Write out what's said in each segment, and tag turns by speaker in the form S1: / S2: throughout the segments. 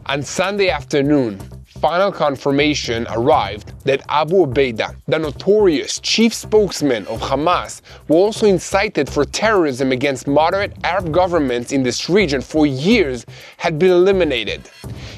S1: On Sunday afternoon, final confirmation arrived that Abu Obeida, the notorious chief spokesman of Hamas, who also incited for terrorism against moderate Arab governments in this region for years, had been eliminated.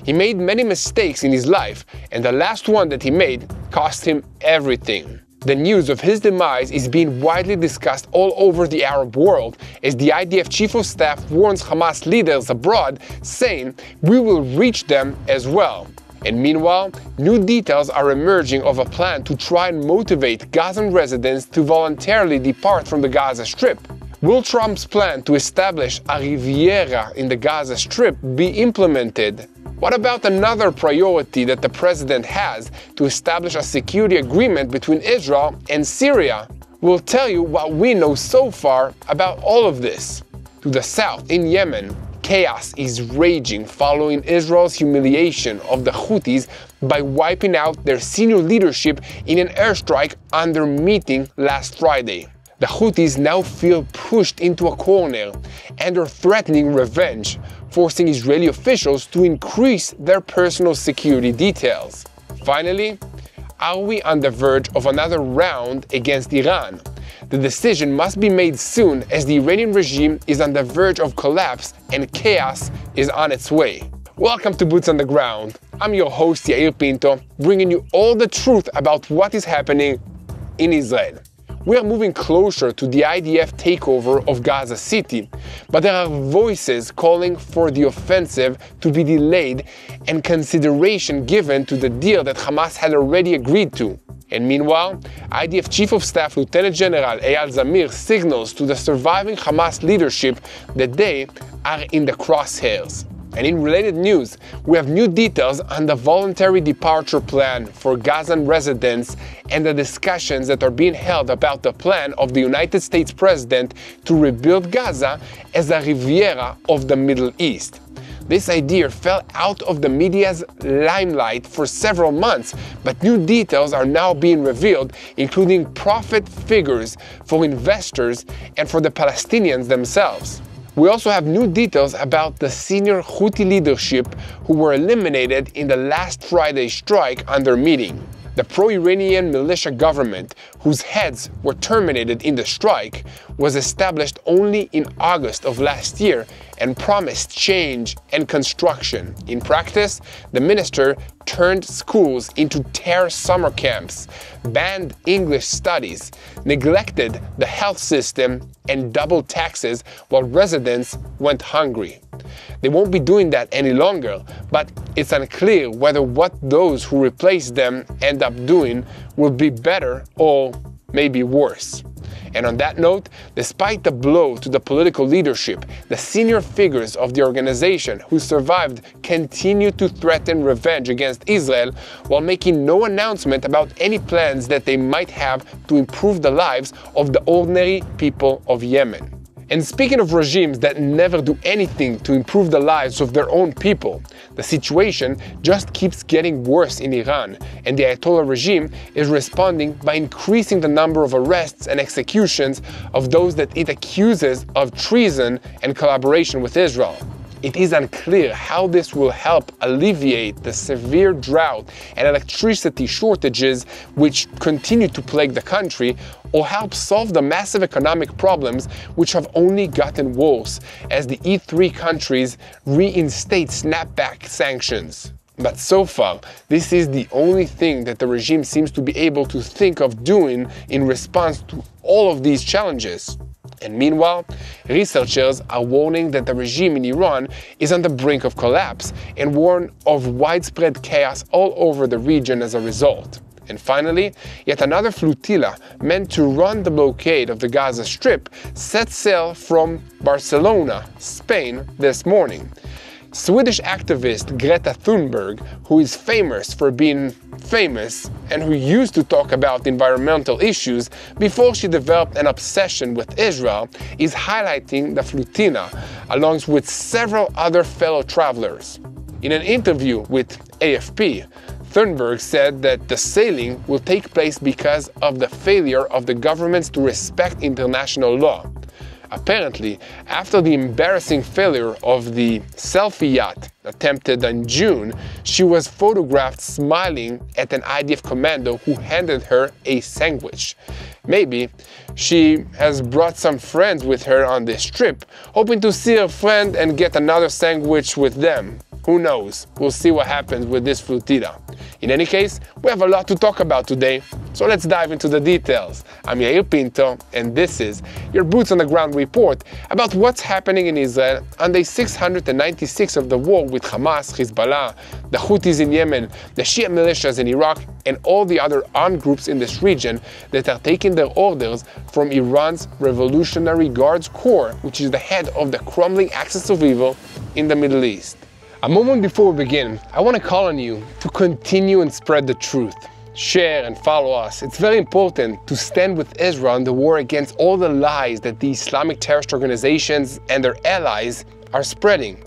S1: He made many mistakes in his life, and the last one that he made cost him everything. The news of his demise is being widely discussed all over the Arab world as the IDF Chief of Staff warns Hamas leaders abroad, saying, "We will reach them as well." And meanwhile, new details are emerging of a plan to try and motivate Gazan residents to voluntarily depart from the Gaza Strip. Will Trump's plan to establish a Riviera in the Gaza Strip be implemented? What about another priority that the president has, to establish a security agreement between Israel and Syria? We'll tell you what we know so far about all of this. To the south, in Yemen, chaos is raging following Israel's humiliation of the Houthis by wiping out their senior leadership in an airstrike on their meeting last Friday. The Houthis now feel pushed into a corner and are threatening revenge, forcing Israeli officials to increase their personal security details. Finally, are we on the verge of another round against Iran? The decision must be made soon, as the Iranian regime is on the verge of collapse and chaos is on its way. Welcome to Boots on the Ground. I'm your host Yair Pinto, bringing you all the truth about what is happening in Israel. We are moving closer to the IDF takeover of Gaza City, but there are voices calling for the offensive to be delayed and consideration given to the deal that Hamas had already agreed to. And meanwhile, IDF Chief of Staff Lieutenant General Eyal Zamir signals to the surviving Hamas leadership that they are in the crosshairs. And in related news, we have new details on the voluntary departure plan for Gazan residents and the discussions that are being held about the plan of the United States President to rebuild Gaza as a Riviera of the Middle East. This idea fell out of the media's limelight for several months, but new details are now being revealed, including profit figures for investors and for the Palestinians themselves. We also have new details about the senior Houthi leadership who were eliminated in the last Friday strike on their meeting. The pro-Iranian militia government, whose heads were terminated in the strike, was established only in August of last year and promised change and construction. In practice, the minister turned schools into terror summer camps, banned English studies, neglected the health system, and doubled taxes while residents went hungry. They won't be doing that any longer, but it's unclear whether what those who replace them end up doing will be better or maybe worse. And on that note, despite the blow to the political leadership, the senior figures of the organization who survived continue to threaten revenge against Israel while making no announcement about any plans that they might have to improve the lives of the ordinary people of Yemen. And speaking of regimes that never do anything to improve the lives of their own people, the situation just keeps getting worse in Iran, and the Ayatollah regime is responding by increasing the number of arrests and executions of those that it accuses of treason and collaboration with Israel. It is unclear how this will help alleviate the severe drought and electricity shortages which continue to plague the country, or help solve the massive economic problems which have only gotten worse as the E3 countries reinstate snapback sanctions. But so far, this is the only thing that the regime seems to be able to think of doing in response to all of these challenges. And meanwhile, researchers are warning that the regime in Iran is on the brink of collapse and warn of widespread chaos all over the region as a result. And finally, yet another flotilla meant to run the blockade of the Gaza Strip set sail from Barcelona, Spain, this morning. Swedish activist Greta Thunberg, who is famous for being famous and who used to talk about environmental issues before she developed an obsession with Israel, is highlighting the flotilla along with several other fellow travelers. In an interview with AFP, Thunberg said that the sailing will take place because of the failure of the governments to respect international law. Apparently, after the embarrassing failure of the selfie yacht attempted in June, she was photographed smiling at an IDF commando who handed her a sandwich. Maybe she has brought some friends with her on this trip, hoping to see her friend and get another sandwich with them. Who knows? We'll see what happens with this flotilla. In any case, we have a lot to talk about today, so let's dive into the details. I'm Yair Pinto, and this is your Boots on the Ground report about what's happening in Israel on day 696 of the war with Hamas, Hezbollah, the Houthis in Yemen, the Shia militias in Iraq, and all the other armed groups in this region that are taking their orders from Iran's Revolutionary Guards Corps, which is the head of the crumbling axis of evil in the Middle East. A moment before we begin, I want to call on you to continue and spread the truth. Share and follow us. It's very important to stand with Israel in the war against all the lies that the Islamic terrorist organizations and their allies are spreading.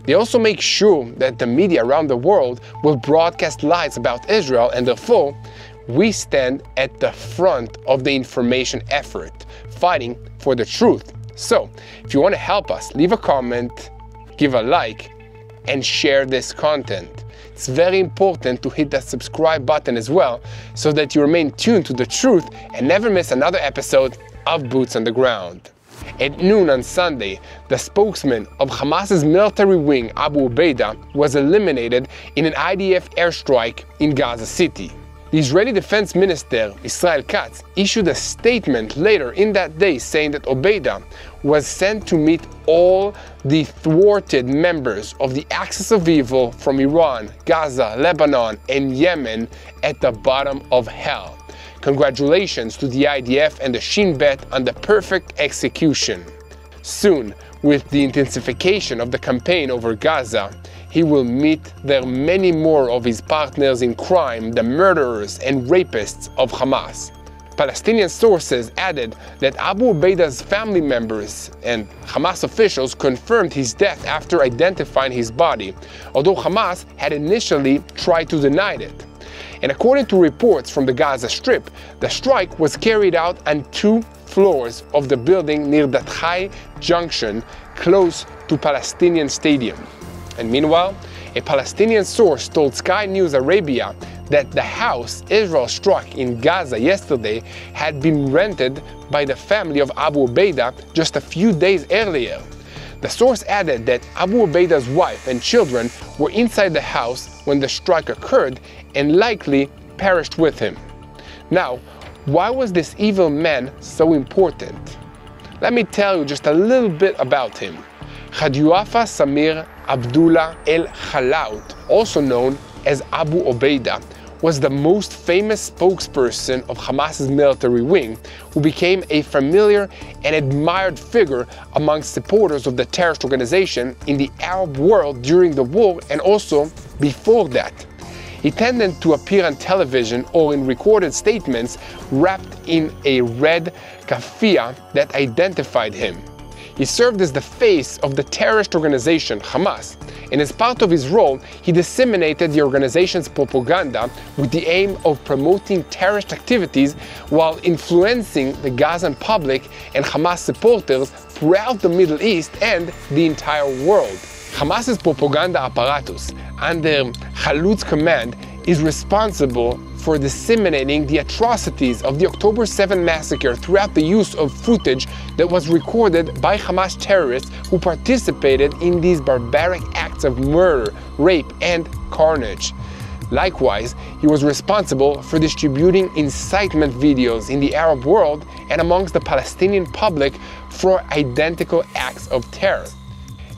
S1: They also make sure that the media around the world will broadcast lies about Israel, and therefore, we stand at the front of the information effort, fighting for the truth. So, if you want to help us, leave a comment, give a like, and share this content. It's very important to hit that subscribe button as well, so that you remain tuned to the truth and never miss another episode of Boots on the Ground. At noon on Sunday, the spokesman of Hamas's military wing, Abu Obeida, was eliminated in an IDF airstrike in Gaza City. The Israeli Defense Minister, Israel Katz, issued a statement later in that day saying that Obeida was sent to meet all the thwarted members of the axis of evil from Iran, Gaza, Lebanon, and Yemen at the bottom of hell. Congratulations to the IDF and the Shin Bet on the perfect execution. Soon, with the intensification of the campaign over Gaza, he will meet there many more of his partners in crime, the murderers and rapists of Hamas. Palestinian sources added that Abu Obeida's family members and Hamas officials confirmed his death after identifying his body, although Hamas had initially tried to deny it. And according to reports from the Gaza Strip, the strike was carried out on 2 floors of the building near that high junction close to Palestinian Stadium. And meanwhile, a Palestinian source told Sky News Arabia that the house Israel struck in Gaza yesterday had been rented by the family of Abu Obeida just a few days earlier. The source added that Abu Obeida's wife and children were inside the house when the strike occurred and likely perished with him. Now, why was this evil man so important? Let me tell you just a little bit about him. Khadjuafa Samir Abdullah el-Khalaut, also known as Abu Obeida, was the most famous spokesperson of Hamas's military wing, who became a familiar and admired figure amongst supporters of the terrorist organization in the Arab world during the war and also before that. He tended to appear on television or in recorded statements wrapped in a red keffiyeh that identified him. He served as the face of the terrorist organization Hamas, and as part of his role, he disseminated the organization's propaganda with the aim of promoting terrorist activities while influencing the Gazan public and Hamas supporters throughout the Middle East and the entire world. Hamas's propaganda apparatus, under Khalut's command, is responsible for disseminating the atrocities of the October 7 massacre throughout the use of footage that was recorded by Hamas terrorists who participated in these barbaric acts of murder, rape, and carnage. Likewise, he was responsible for distributing incitement videos in the Arab world and amongst the Palestinian public for identical acts of terror.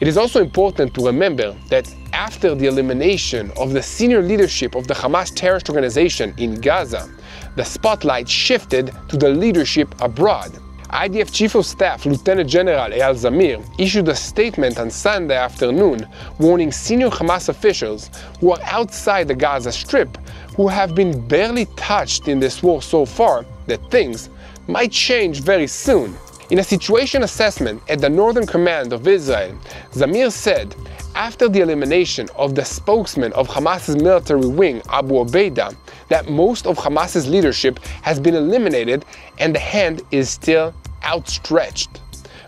S1: It is also important to remember that after the elimination of the senior leadership of the Hamas terrorist organization in Gaza, the spotlight shifted to the leadership abroad. IDF Chief of Staff Lieutenant General Eyal Zamir issued a statement on Sunday afternoon warning senior Hamas officials who are outside the Gaza Strip, who have been barely touched in this war so far, that things might change very soon. In a situation assessment at the Northern Command of Israel, Zamir said, after the elimination of the spokesman of Hamas's military wing, Abu Obeida, that most of Hamas's leadership has been eliminated and the hand is still outstretched.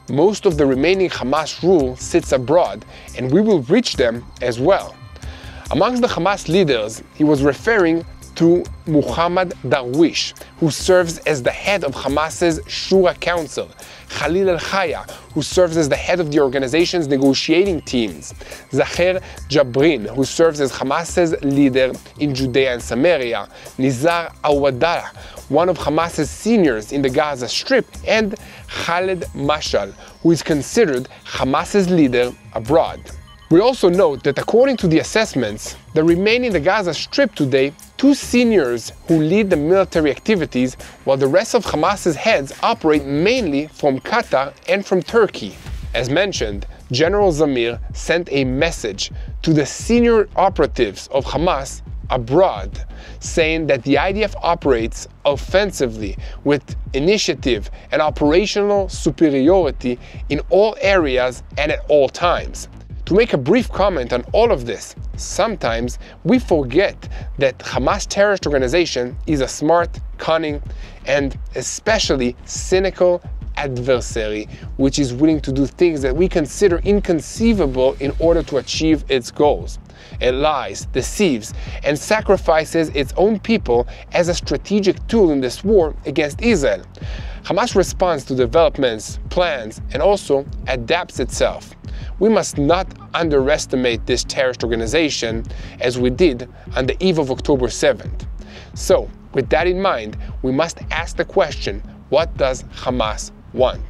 S1: most of the remaining Hamas rule sits abroad, and we will reach them as well. Amongst the Hamas leaders, he was referring to Muhammad Darwish, who serves as the head of Hamas's Shura Council, Khalil al-Khaya, who serves as the head of the organization's negotiating teams, Zaher Jabrin, who serves as Hamas's leader in Judea and Samaria, Nizar Awadallah, one of Hamas's seniors in the Gaza Strip, and Khaled Mashal, who is considered Hamas's leader abroad. We also note that according to the assessments, there remain in the Gaza Strip today 2 seniors who lead the military activities, while the rest of Hamas's heads operate mainly from Qatar and from Turkey. As mentioned, General Zamir sent a message to the senior operatives of Hamas abroad, saying that the IDF operates offensively with initiative and operational superiority in all areas and at all times. To make a brief comment on all of this, sometimes we forget that Hamas terrorist organization is a smart, cunning, and especially cynical adversary, which is willing to do things that we consider inconceivable in order to achieve its goals. It lies, deceives, and sacrifices its own people as a strategic tool in this war against Israel. Hamas responds to developments, plans, and also adapts itself. We must not underestimate this terrorist organization as we did on the eve of October 7th. So, with that in mind, we must ask the question, what does Hamas want?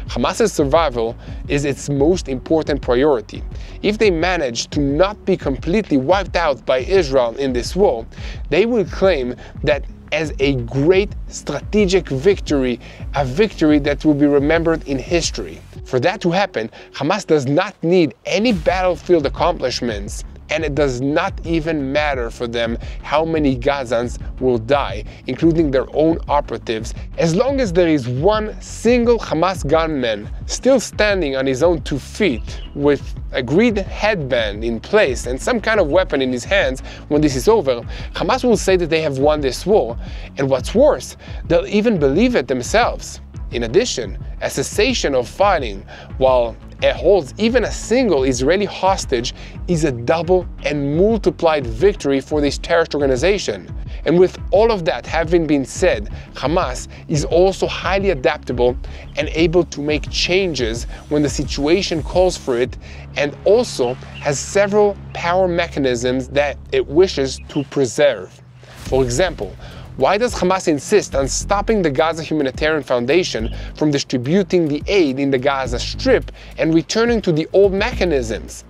S1: Hamas's survival is its most important priority. If they manage to not be completely wiped out by Israel in this war, they will claim that as a great strategic victory, a victory that will be remembered in history. For that to happen, Hamas does not need any battlefield accomplishments, and it does not even matter for them how many Gazans will die, including their own operatives, as long as there is one single Hamas gunman still standing on his own 2 feet with a green headband in place and some kind of weapon in his hands. When this is over, Hamas will say that they have won this war, and what's worse, they'll even believe it themselves. In addition, a cessation of fighting, while it holds even a single Israeli hostage, is a double and multiplied victory for this terrorist organization. And with all of that having been said, Hamas is also highly adaptable and able to make changes when the situation calls for it, and also has several power mechanisms that it wishes to preserve. For example, why does Hamas insist on stopping the Gaza Humanitarian Foundation from distributing the aid in the Gaza Strip and returning to the old mechanisms?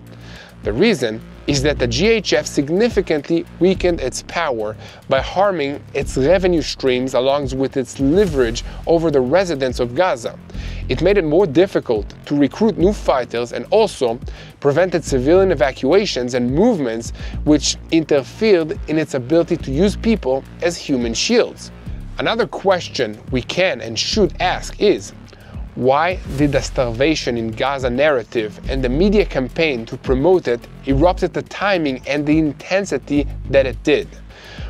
S1: The reason is that the GHF significantly weakened its power by harming its revenue streams along with its leverage over the residents of Gaza. It made it more difficult to recruit new fighters and also prevented civilian evacuations and movements, which interfered in its ability to use people as human shields. Another question we can and should ask is, why did the starvation in Gaza narrative and the media campaign to promote it erupt at the timing and the intensity that it did?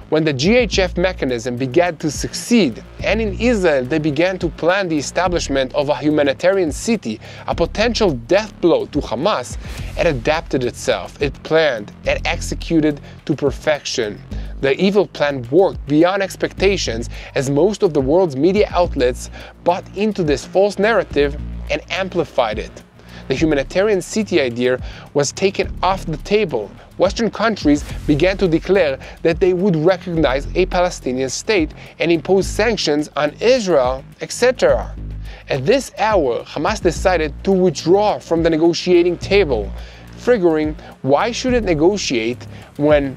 S1: When the GHF mechanism began to succeed, and in Israel they began to plan the establishment of a humanitarian city, a potential death blow to Hamas, it adapted itself, it planned, and executed to perfection. The evil plan worked beyond expectations as most of the world's media outlets bought into this false narrative and amplified it. The humanitarian city idea was taken off the table. Western countries began to declare that they would recognize a Palestinian state and impose sanctions on Israel, etc. At this hour, Hamas decided to withdraw from the negotiating table, figuring why should it negotiate when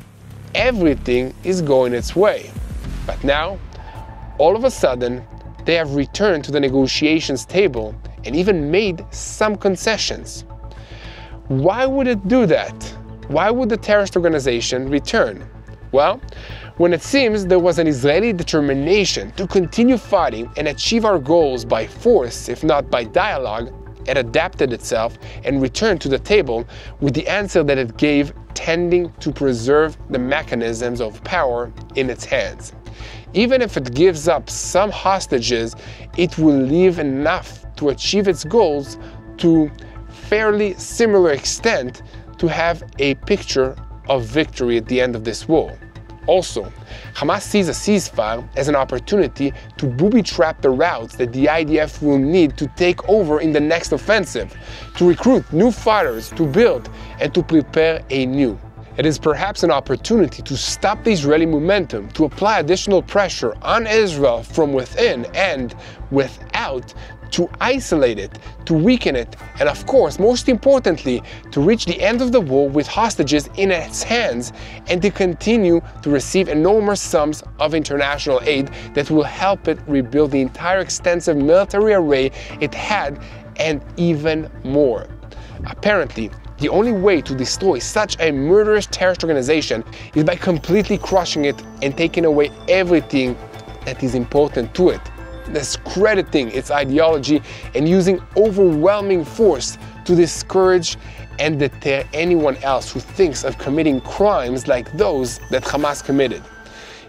S1: everything is going its way. But now, all of a sudden, they have returned to the negotiations table and even made some concessions. Why would it do that? Why would the terrorist organization return? Well, when it seems there was an Israeli determination to continue fighting and achieve our goals by force, if not by dialogue, it adapted itself and returned to the table with the answer that it gave, tending to preserve the mechanisms of power in its hands. Even if it gives up some hostages, it will leave enough to achieve its goals to fairly similar extent to have a picture of victory at the end of this war. Also, Hamas sees a ceasefire as an opportunity to booby-trap the routes that the IDF will need to take over in the next offensive, to recruit new fighters, to build and to prepare anew. It is perhaps an opportunity to stop the Israeli momentum, to apply additional pressure on Israel from within and without, to isolate it, to weaken it, and of course, most importantly, to reach the end of the war with hostages in its hands and to continue to receive enormous sums of international aid that will help it rebuild the entire extensive military array it had and even more. Apparently, the only way to destroy such a murderous terrorist organization is by completely crushing it and taking away everything that is important to it, discrediting its ideology and using overwhelming force to discourage and deter anyone else who thinks of committing crimes like those that Hamas committed.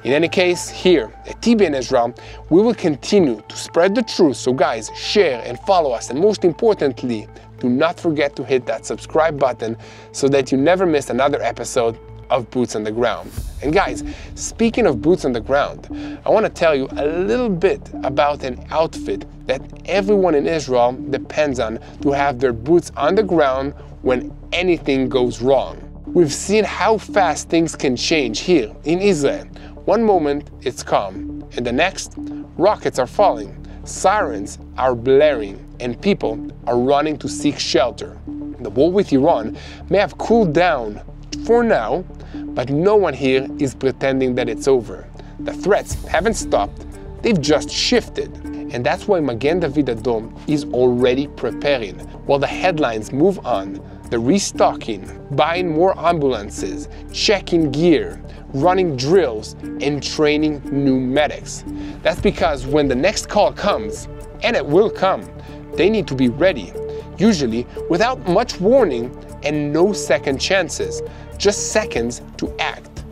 S1: In any case, here at TBN Israel, we will continue to spread the truth, so guys, share and follow us, and most importantly, do not forget to hit that subscribe button so that you never miss another episode of Boots on the Ground. And guys, speaking of boots on the ground, I want to tell you a little bit about an outfit that everyone in Israel depends on to have their boots on the ground when anything goes wrong. We've seen how fast things can change here in Israel. One moment it's calm, and the next, rockets are falling, sirens are blaring, and people are running to seek shelter. The war with Iran may have cooled down for now, but no one here is pretending that it's over. The threats haven't stopped, they've just shifted. And that's why Magen David Adom is already preparing. While the headlines move on, the restocking, buying more ambulances, checking gear, running drills, and training new medics. That's because when the next call comes, and it will come, they need to be ready, usually without much warning and no second chances, just seconds to act.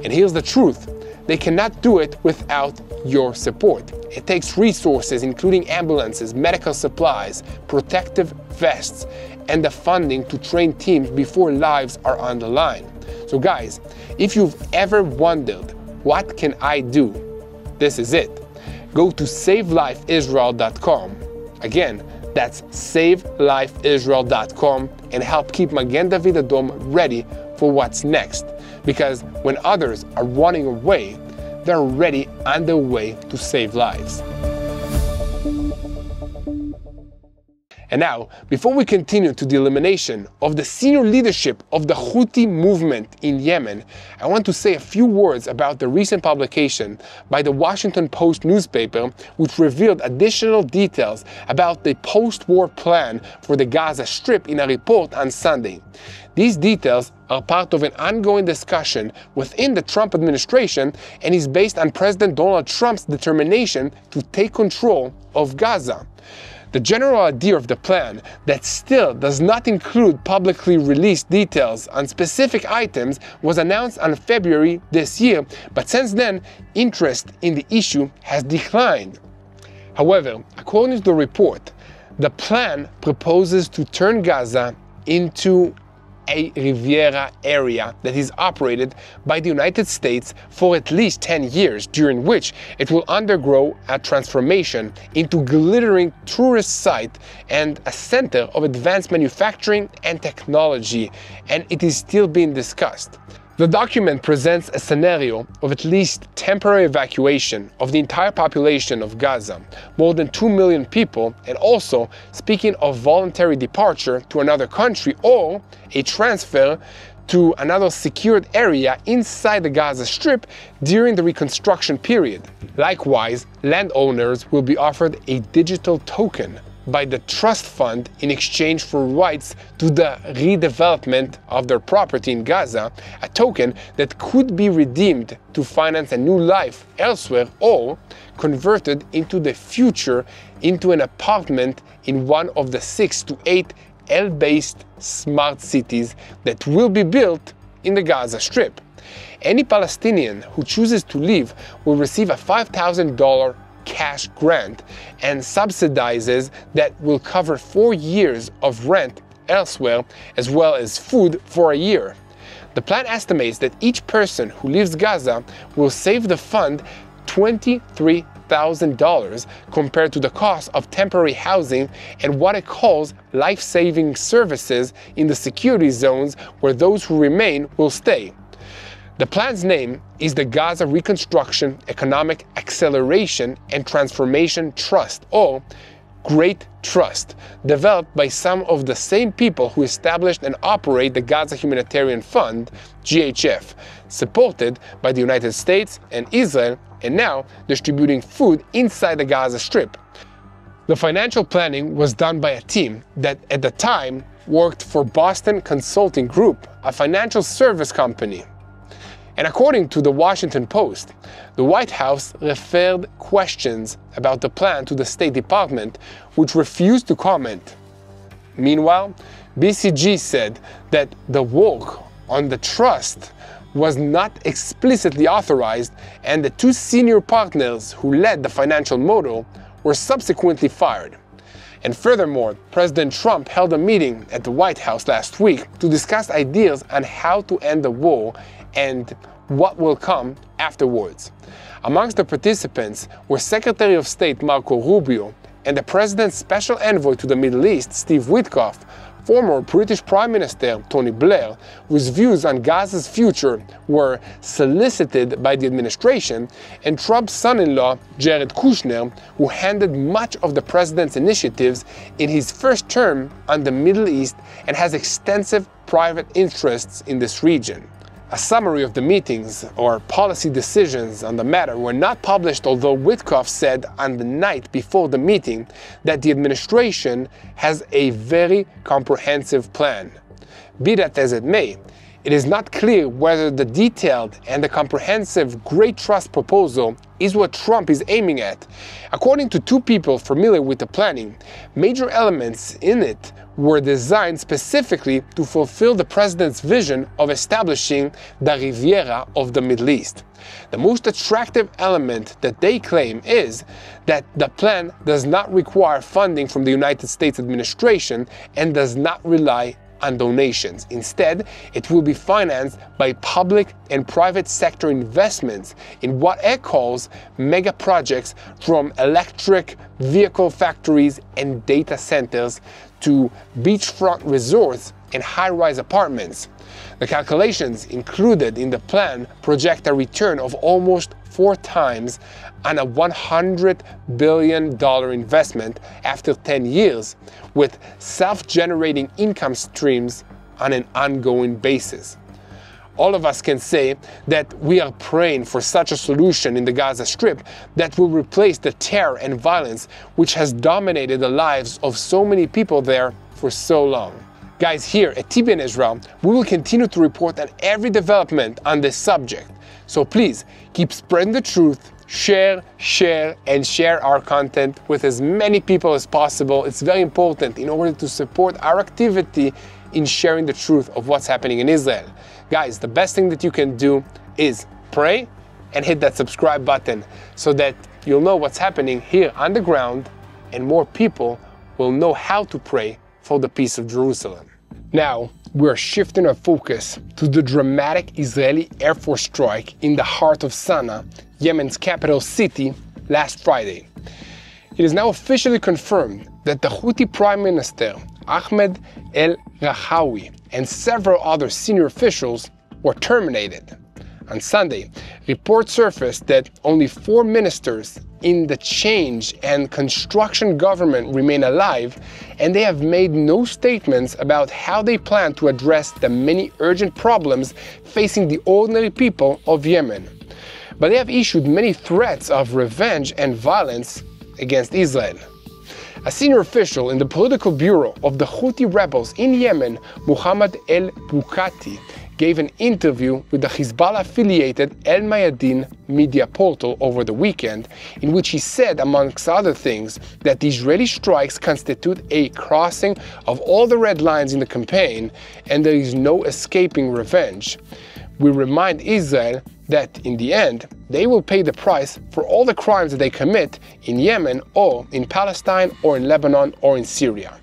S1: And here's the truth, they cannot do it without your support. It takes resources including ambulances, medical supplies, protective vests, and the funding to train teams before lives are on the line. So guys, if you've ever wondered, what can I do? This is it. Go to savelifeisrael.com. Again, that's savelifeisrael.com and help keep Magen David Adom ready for what's next. Because when others are running away, they're already on their way to save lives. And now, before we continue to the elimination of the senior leadership of the Houthi movement in Yemen, I want to say a few words about the recent publication by the Washington Post newspaper, which revealed additional details about the post-war plan for the Gaza Strip in a report on Sunday. These details are part of an ongoing discussion within the Trump administration and is based on President Donald Trump's determination to take control of Gaza. The general idea of the plan, that still does not include publicly released details on specific items, was announced on February this year, but since then, interest in the issue has declined. However, according to the report, the plan proposes to turn Gaza into a Riviera area that is operated by the United States for at least 10 years, during which it will undergo a transformation into glittering tourist site and a center of advanced manufacturing and technology, and it is still being discussed. The document presents a scenario of at least temporary evacuation of the entire population of Gaza, more than 2 million people, and also speaking of voluntary departure to another country or a transfer to another secured area inside the Gaza Strip during the reconstruction period. Likewise, landowners will be offered a digital token by the trust fund in exchange for rights to the redevelopment of their property in Gaza, a token that could be redeemed to finance a new life elsewhere or converted into the future into an apartment in one of the 6 to 8 L-based smart cities that will be built in the Gaza Strip. Any Palestinian who chooses to leave will receive a $5,000 cash grant and subsidizes that will cover 4 years of rent elsewhere, as well as food for a year. The plan estimates that each person who leaves Gaza will save the fund $23,000 compared to the cost of temporary housing and what it calls life-saving services in the security zones where those who remain will stay. The plan's name is the Gaza Reconstruction, Economic Acceleration and Transformation Trust, or Great Trust, developed by some of the same people who established and operate the Gaza Humanitarian Fund, GHF, supported by the United States and Israel, and now distributing food inside the Gaza Strip. The financial planning was done by a team that at the time worked for Boston Consulting Group, a financial service company. And according to the Washington Post, the White House referred questions about the plan to the State Department, which refused to comment. Meanwhile, BCG said that the work on the trust was not explicitly authorized, and the 2 senior partners who led the financial model were subsequently fired. And furthermore, President Trump held a meeting at the White House last week to discuss ideas on how to end the war and what will come afterwards. Amongst the participants were Secretary of State Marco Rubio and the President's Special Envoy to the Middle East, Steve Witkoff, former British Prime Minister Tony Blair, whose views on Gaza's future were solicited by the administration, and Trump's son-in-law, Jared Kushner, who handled much of the president's initiatives in his first term on the Middle East and has extensive private interests in this region. A summary of the meetings or policy decisions on the matter were not published, although Witkoff said on the night before the meeting that the administration has a very comprehensive plan. Be that as it may, it is not clear whether the detailed and the comprehensive Great Trust proposal is what Trump is aiming at. According to 2 people familiar with the planning, major elements in it were designed specifically to fulfill the president's vision of establishing the Riviera of the Middle East. The most attractive element that they claim is that the plan does not require funding from the United States administration and does not rely on donations. Instead, it will be financed by public and private sector investments in what it calls mega projects, from electric vehicle factories and data centers to beachfront resorts and high-rise apartments. The calculations included in the plan project a return of almost 4 times on a $100 billion investment after 10 years, with self-generating income streams on an ongoing basis. All of us can say that we are praying for such a solution in the Gaza Strip that will replace the terror and violence which has dominated the lives of so many people there for so long. Guys, here at TBN Israel, we will continue to report on every development on this subject. So please keep spreading the truth, share our content with as many people as possible. It's very important in order to support our activity in sharing the truth of what's happening in Israel. Guys, the best thing that you can do is pray and hit that subscribe button so that you'll know what's happening here on the ground, and more people will know how to pray for the peace of Jerusalem. Now, we're shifting our focus to the dramatic Israeli Air Force strike in the heart of Sana'a, Yemen's capital city, last Friday. It is now officially confirmed that the Houthi Prime Minister, Ahmed el-Rahawi, and several other senior officials were terminated. On Sunday, reports surfaced that only 4 ministers in the change and construction government remain alive, and they have made no statements about how they plan to address the many urgent problems facing the ordinary people of Yemen. But they have issued many threats of revenge and violence against Israel. A senior official in the political bureau of the Houthi rebels in Yemen, Muhammad el-Bukati, gave an interview with the Hezbollah-affiliated El Mayadin media portal over the weekend, in which he said, amongst other things, that the Israeli strikes constitute a crossing of all the red lines in the campaign, and there is no escaping revenge. We remind Israel that in the end, they will pay the price for all the crimes that they commit in Yemen or in Palestine or in Lebanon or in Syria.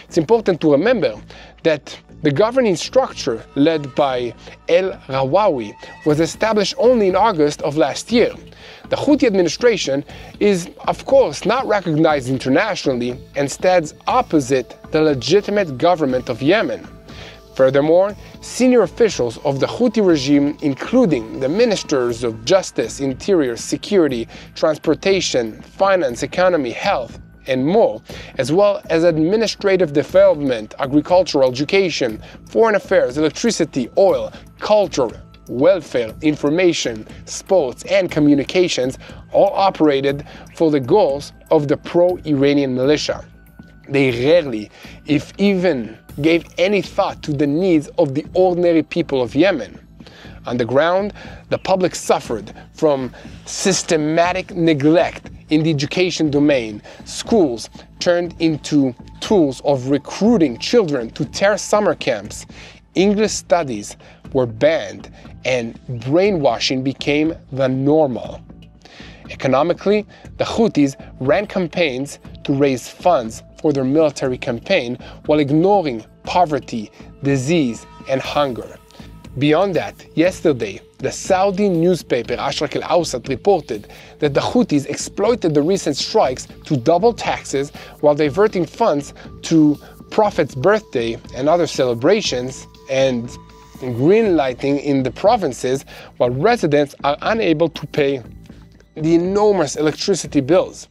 S1: It's important to remember that the governing structure led by El-Rawawi was established only in August of last year. The Houthi administration is, of course, not recognized internationally and stands opposite the legitimate government of Yemen. Furthermore, senior officials of the Houthi regime, including the ministers of Justice, Interior, Security, Transportation, Finance, Economy, Health, and more, as well as administrative development, agricultural, education, foreign affairs, electricity, oil, culture, welfare, information, sports, and communications, all operated for the goals of the pro-Iranian militia. They rarely, if even, gave any thought to the needs of the ordinary people of Yemen. On the ground, the public suffered from systematic neglect in the education domain. Schools turned into tools of recruiting children to terror summer camps. English studies were banned, and brainwashing became the normal. Economically, the Houthis ran campaigns to raise funds for their military campaign while ignoring poverty, disease, and hunger. Beyond that, yesterday, the Saudi newspaper Ashraq al-Awsat reported that the Houthis exploited the recent strikes to double taxes while diverting funds to Prophet's birthday and other celebrations, and green lighting in the provinces while residents are unable to pay the enormous electricity bills.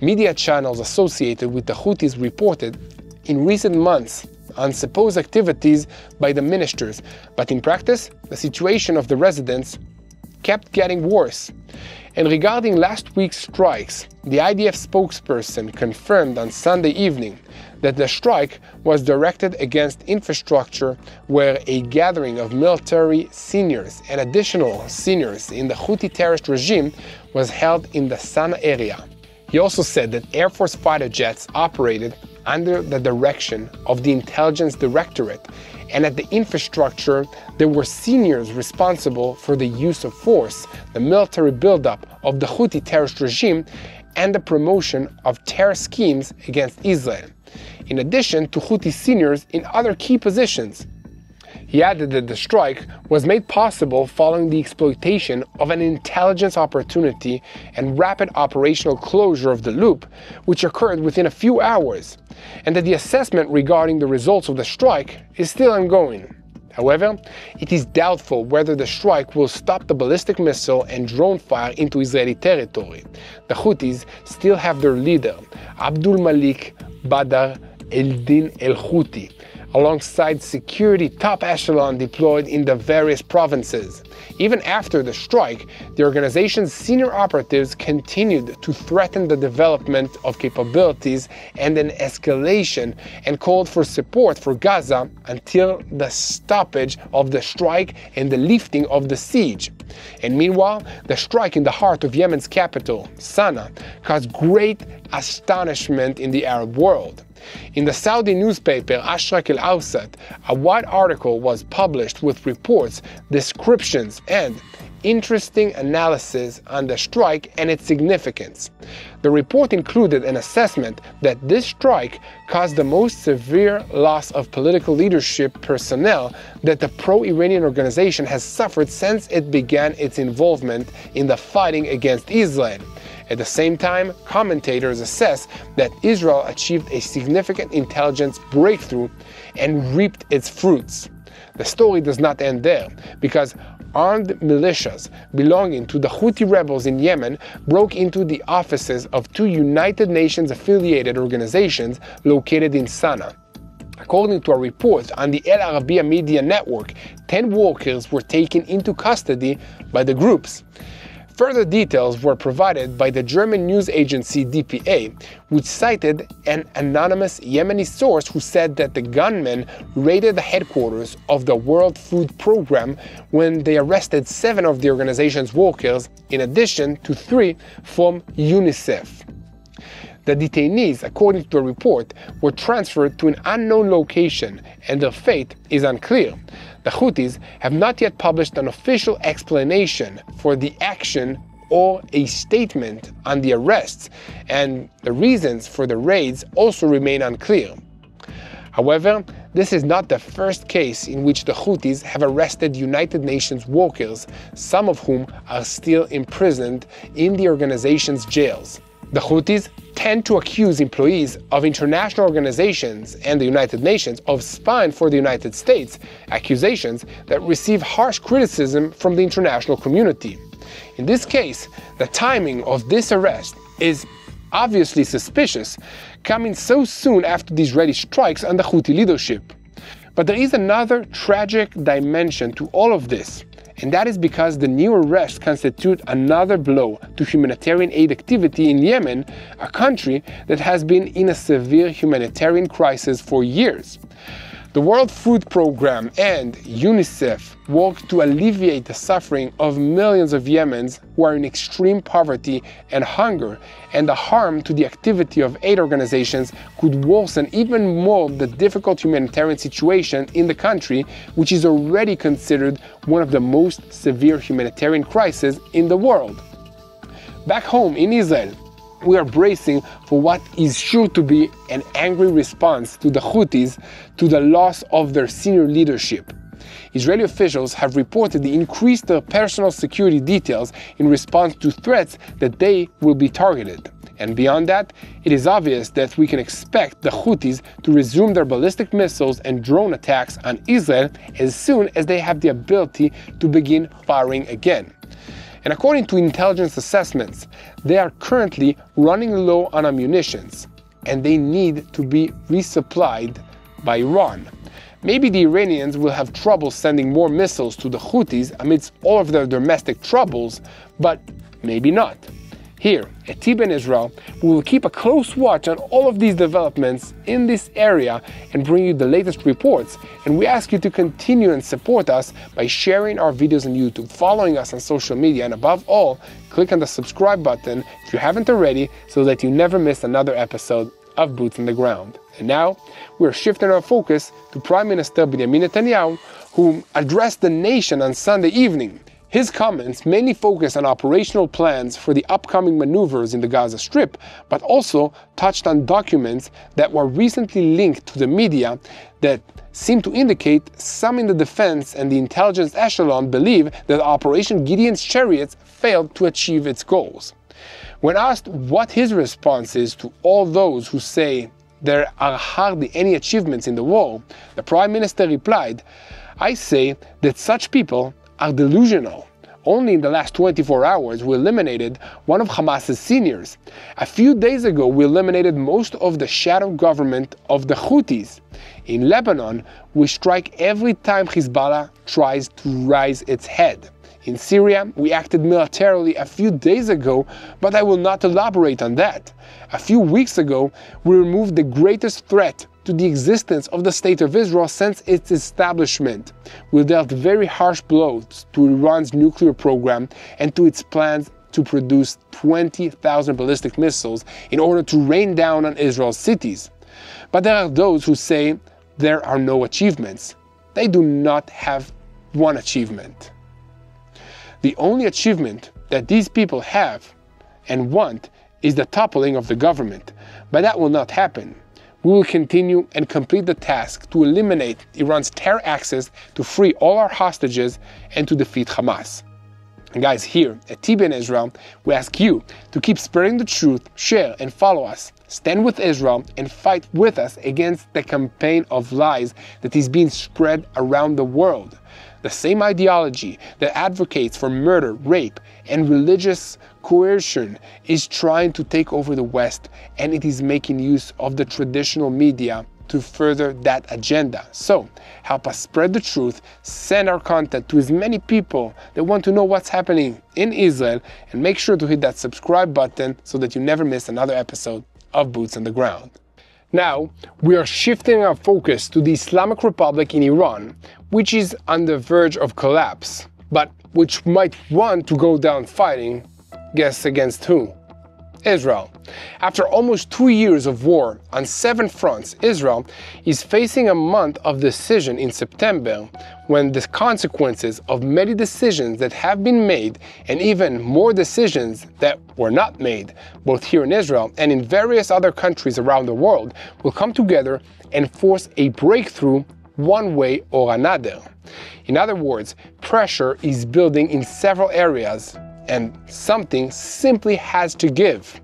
S1: Media channels associated with the Houthis reported in recent months on supposed activities by the ministers, but in practice, the situation of the residents kept getting worse. And regarding last week's strikes, the IDF spokesperson confirmed on Sunday evening that the strike was directed against infrastructure where a gathering of military seniors and additional seniors in the Houthi terrorist regime was held in the Sana'a area. He also said that Air Force fighter jets operated under the direction of the Intelligence Directorate, and at the infrastructure there were seniors responsible for the use of force, the military buildup of the Houthi terrorist regime, and the promotion of terror schemes against Israel, in addition to Houthi seniors in other key positions. He added that the strike was made possible following the exploitation of an intelligence opportunity and rapid operational closure of the loop, which occurred within a few hours, and that the assessment regarding the results of the strike is still ongoing. However, it is doubtful whether the strike will stop the ballistic missile and drone fire into Israeli territory. The Houthis still have their leader, Abdul Malik Badr el-Din el-Houthi, alongside security top echelon deployed in the various provinces. Even after the strike, the organization's senior operatives continued to threaten the development of capabilities and an escalation, and called for support for Gaza until the stoppage of the strike and the lifting of the siege. And meanwhile, the strike in the heart of Yemen's capital, Sana'a, caused great astonishment in the Arab world. In the Saudi newspaper Ashraq al-Awsat, a wide article was published with reports, descriptions, and interesting analysis on the strike and its significance. The report included an assessment that this strike caused the most severe loss of political leadership personnel that the pro-Iranian organization has suffered since it began its involvement in the fighting against Israel. At the same time, commentators assess that Israel achieved a significant intelligence breakthrough and reaped its fruits. The story does not end there, because armed militias belonging to the Houthi rebels in Yemen broke into the offices of two United Nations affiliated organizations located in Sana'a. According to a report on the El Arabiya media network, 10 workers were taken into custody by the groups. Further details were provided by the German news agency DPA, which cited an anonymous Yemeni source who said that the gunmen raided the headquarters of the World Food Program when they arrested 7 of the organization's workers, in addition to 3 from UNICEF. The detainees, according to the report, were transferred to an unknown location and their fate is unclear. The Houthis have not yet published an official explanation for the action or a statement on the arrests, and the reasons for the raids also remain unclear. However, this is not the first case in which the Houthis have arrested United Nations workers, some of whom are still imprisoned in the organization's jails. The Houthis tend to accuse employees of international organizations and the United Nations of spying for the United States, accusations that receive harsh criticism from the international community. In this case, the timing of this arrest is obviously suspicious, coming so soon after the Israeli strikes on the Houthi leadership. But there is another tragic dimension to all of this, and that is because the new arrests constitute another blow to humanitarian aid activity in Yemen, a country that has been in a severe humanitarian crisis for years. The World Food Programme and UNICEF work to alleviate the suffering of millions of Yemens who are in extreme poverty and hunger, and the harm to the activity of aid organizations could worsen even more the difficult humanitarian situation in the country, which is already considered one of the most severe humanitarian crises in the world. Back home in Israel, we are bracing for what is sure to be an angry response to the Houthis to the loss of their senior leadership. Israeli officials have reportedly increased their personal security details in response to threats that they will be targeted. And beyond that, it is obvious that we can expect the Houthis to resume their ballistic missiles and drone attacks on Israel as soon as they have the ability to begin firing again. And according to intelligence assessments, they are currently running low on ammunition, and they need to be resupplied by Iran. Maybe the Iranians will have trouble sending more missiles to the Houthis amidst all of their domestic troubles, but maybe not. Here at TBN Israel, we will keep a close watch on all of these developments in this area and bring you the latest reports. And we ask you to continue and support us by sharing our videos on YouTube, following us on social media, and above all, click on the subscribe button if you haven't already so that you never miss another episode of Boots on the Ground. And now, we're shifting our focus to Prime Minister Benjamin Netanyahu, who addressed the nation on Sunday evening. His comments mainly focused on operational plans for the upcoming maneuvers in the Gaza Strip, but also touched on documents that were recently linked to the media that seem to indicate some in the defense and the intelligence echelon believe that Operation Gideon's Chariots failed to achieve its goals. When asked what his response is to all those who say there are hardly any achievements in the war, the Prime Minister replied, "I say that such people are delusional. Only in the last 24 hours we eliminated one of Hamas's seniors. A few days ago we eliminated most of the shadow government of the Houthis. In Lebanon we strike every time Hezbollah tries to rise its head. In Syria we acted militarily a few days ago, but I will not elaborate on that. A few weeks ago we removed the greatest threat to the existence of the State of Israel since its establishment. We dealt very harsh blows to Iran's nuclear program and to its plans to produce 20,000 ballistic missiles in order to rain down on Israel's cities. But there are those who say there are no achievements. They do not have one achievement. The only achievement that these people have and want is the toppling of the government, but that will not happen. We will continue and complete the task to eliminate Iran's terror access, to free all our hostages, and to defeat Hamas." And guys, here at TBN Israel, we ask you to keep spreading the truth, share and follow us. Stand with Israel and fight with us against the campaign of lies that is being spread around the world. The same ideology that advocates for murder, rape, and religious coercion is trying to take over the West, and it is making use of the traditional media to further that agenda. So, help us spread the truth, send our content to as many people that want to know what's happening in Israel, and make sure to hit that subscribe button so that you never miss another episode of Boots on the Ground. Now, we are shifting our focus to the Islamic Republic in Iran, which is on the verge of collapse, but which might want to go down fighting. Guess against who? Israel. After almost 2 years of war on 7 fronts, Israel is facing a month of decision in September, when the consequences of many decisions that have been made and even more decisions that were not made, both here in Israel and in various other countries around the world, will come together and force a breakthrough one way or another. In other words, pressure is building in several areas, and something simply has to give.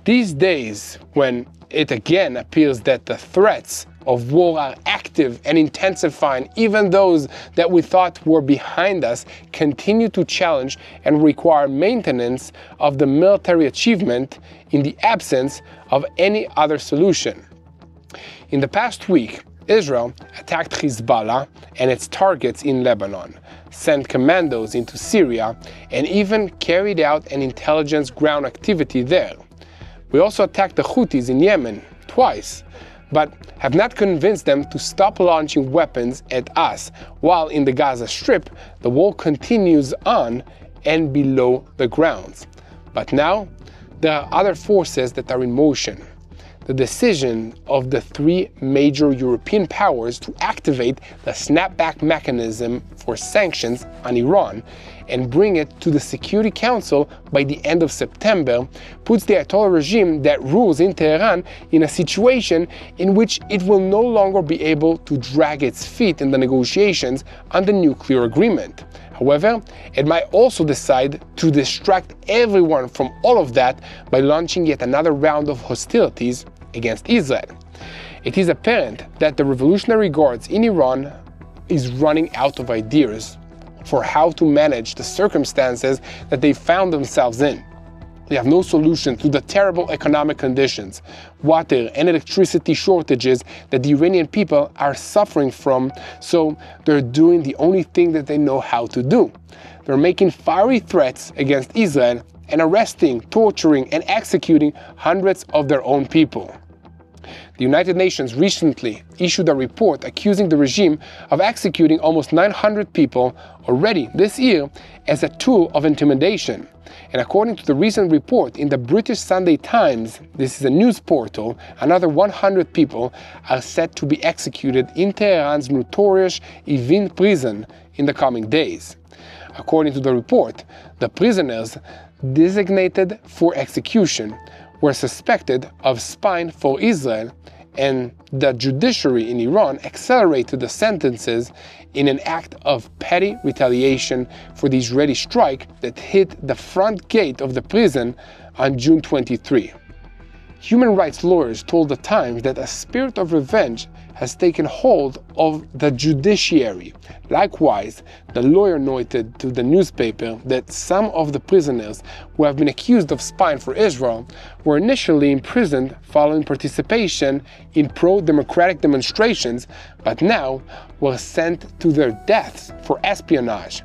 S1: These days, when it again appears that the threats of war are active and intensifying, even those that we thought were behind us continue to challenge and require maintenance of the military achievement in the absence of any other solution. In the past week, Israel attacked Hezbollah and its targets in Lebanon, sent commandos into Syria, and even carried out an intelligence ground activity there. We also attacked the Houthis in Yemen twice, but have not convinced them to stop launching weapons at us, while in the Gaza Strip, the war continues on and below the grounds. But now, there are other forces that are in motion. The decision of the 3 major European powers to activate the snapback mechanism for sanctions on Iran and bring it to the Security Council by the end of September puts the Ayatollah regime that rules in Tehran in a situation in which it will no longer be able to drag its feet in the negotiations on the nuclear agreement. However, it might also decide to distract everyone from all of that by launching yet another round of hostilities against Israel. It is apparent that the Revolutionary Guards in Iran is running out of ideas for how to manage the circumstances that they found themselves in. They have no solution to the terrible economic conditions, water and electricity shortages that the Iranian people are suffering from, so they're doing the only thing that they know how to do. They're making fiery threats against Israel and arresting, torturing, and executing hundreds of their own people. The United Nations recently issued a report accusing the regime of executing almost 900 people already this year as a tool of intimidation. And according to the recent report in the British Sunday Times, this is a news portal, another 100 people are set to be executed in Tehran's notorious Evin prison in the coming days. According to the report, the prisoners designated for execution were suspected of spying for Israel, and the judiciary in Iran accelerated the sentences in an act of petty retaliation for the Israeli strike that hit the front gate of the prison on June 23. Human rights lawyers told the Times that a spirit of revenge has taken hold of the judiciary. Likewise, the lawyer noted to the newspaper that some of the prisoners who have been accused of spying for Israel were initially imprisoned following participation in pro-democratic demonstrations, but now were sent to their deaths for espionage.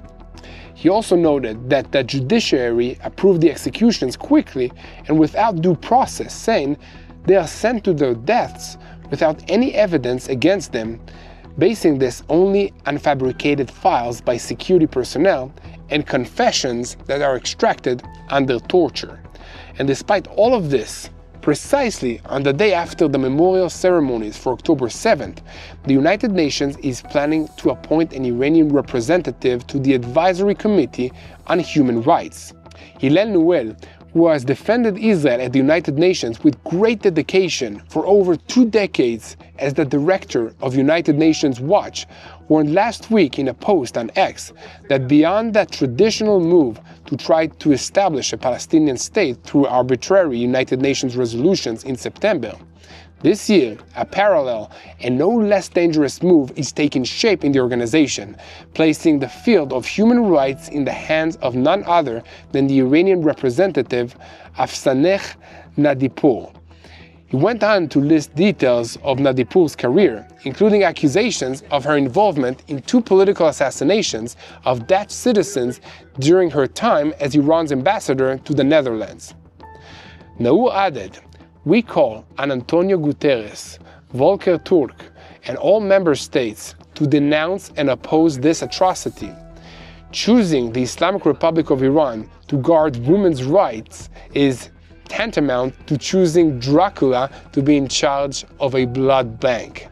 S1: He also noted that the judiciary approved the executions quickly and without due process, saying they are sent to their deaths without any evidence against them, basing this only on fabricated files by security personnel and confessions that are extracted under torture. And despite all of this, precisely on the day after the memorial ceremonies for October 7th, the United Nations is planning to appoint an Iranian representative to the Advisory Committee on Human Rights. Hillel Newell, who has defended Israel at the United Nations with great dedication for over 2 decades as the director of United Nations Watch, warned last week in a post on X that beyond that traditional move to try to establish a Palestinian state through arbitrary United Nations resolutions in September, this year, a parallel and no less dangerous move is taking shape in the organization, placing the field of human rights in the hands of none other than the Iranian representative Afsaneh Nadipour. He went on to list details of Nadipour's career, including accusations of her involvement in 2 political assassinations of Dutch citizens during her time as Iran's ambassador to the Netherlands. Naur added, "We call on Antonio Guterres, Volker Turk, and all member states to denounce and oppose this atrocity. Choosing the Islamic Republic of Iran to guard women's rights is tantamount to choosing Dracula to be in charge of a blood bank.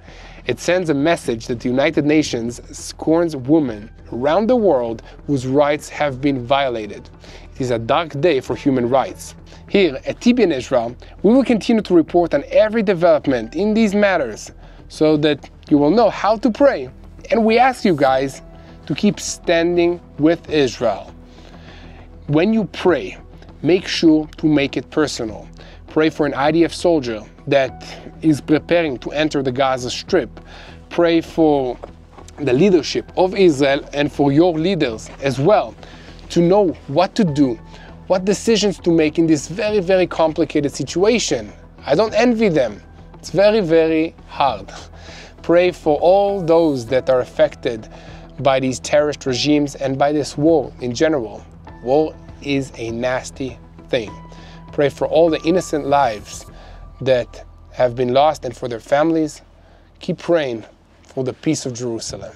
S1: It sends a message that the United Nations scorns women around the world whose rights have been violated. It is a dark day for human rights. Here at TBN Israel, we will continue to report on every development in these matters so that you will know how to pray. And we ask you guys to keep standing with Israel. When you pray, make sure to make it personal. Pray for an IDF soldier that is preparing to enter the Gaza Strip. Pray for the leadership of Israel and for your leaders as well to know what to do, what decisions to make in this very, very complicated situation. I don't envy them. It's very, very hard. Pray for all those that are affected by these terrorist regimes and by this war in general. War is a nasty thing. Pray for all the innocent lives that have been lost and for their families. Keep praying for the peace of Jerusalem.